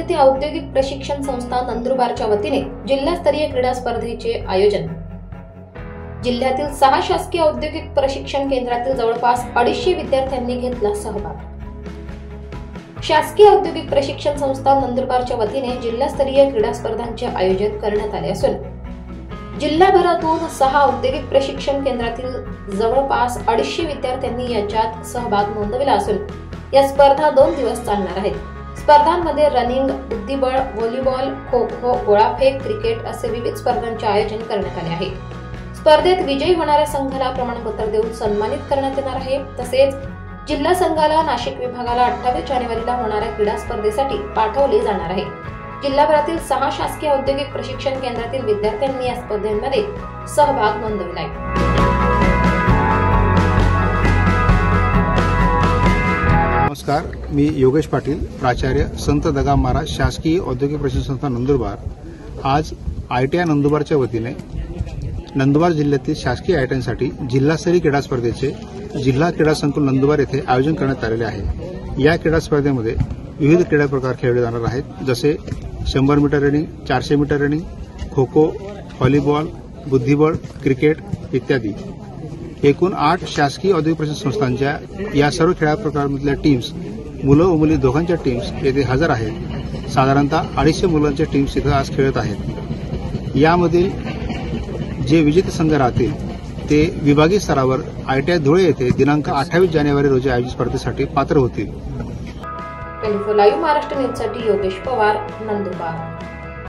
समृद्धी औद्योगिक प्रशिक्षण संस्था नंदुरबारच्या वतीने जिल्हास्तरीय क्रीडा स्पर्धेचे आयोजन। जिल्ह्यातील 6 शासकीय औद्योगिक प्रशिक्षण केंद्रातील जवळपास 250 विद्यार्थ्यांनी घेतला सहभाग। शासकीय औद्योगिक प्रशिक्षण संस्था नंदुरबारच्या वतीने जिल्हास्तरीय क्रीडा स्पर्धांचे आयोजन करण्यात आले असून जिल्हाभरातून 6 औद्योगिक प्रशिक्षण केंद्रातील जवळपास 250 विद्यार्थ्यांनी याच्यात सहभाग नोंदवला असून या स्पर्धा 2 दिवस चालणार आहेत। स्पर्धांमध्ये रनिंग, बुद्धिबळ, व्हॉलीबॉल, खो खो, गोळाफेक, क्रिकेट असे विविध स्पर्धांचे आयोजन करण्यात आले आहे। स्पर्धेत विजयी होणाऱ्या संघाला प्रमाणपत्र देऊन सन्मानित करण्यात येणार आहे। तसेच जिल्हा संघाला नाशिक विभागाला 28 जानेवारीला होणाऱ्या क्रीडा स्पर्धेसाठी पाठवले जाणार आहे। जिल्हाभरातील 6 शासकीय औद्योगिक प्रशिक्षण केंद्रातील विद्यार्थ्यांनी या स्पर्धेमध्ये सहभाग नोंदवला आहे। नमस्कार, मी योगेश पाटील, प्राचार्य संत दगा महाराज शासकीय औद्योगिक प्रशिक्षण संस्था नंदुरबार। आज ITI नंदुरबारच्या वतीने नंदुरबार जिल्ह्यातील शासकीय ITIसाठी जिल्हास्तरीय क्रीडा स्पर्धेचे जिल्हा क्रीडा संकुल नंदुरबार येथे आयोजन करण्यात आलेले आहे। या क्रीडा स्पर्धेमध्ये विविध क्रीडा प्रकार खेळले जाणार आहेत, जसे 100 metre running, 400 metre running, kho kho, volleyball, बुद्धिबळ, क्रिकेट इत्यादी। एकूण 8 शासकीय औद्योगिक प्रशिक्षण संस्थांच्या या सर्व क्रीडा प्रकारांमधल्या टीम्स, मुलं व मुली दोघांच्या टीम्स येथे हजर आहेत। साधारणतः 250 मुलांच्या टीम्स इथं आज खेळत आहेत। यामधील जे विजेते संघ राहतील ते विभागीय स्तरावर ITI धुळे येथे दिनांक 28 जानेवारी रोजी आयोजित स्पर्धेसाठी पात्र होतील। लाईव्ह महाराष्ट्र न्यूजसाठी योगेश पवार, नंदुरबार।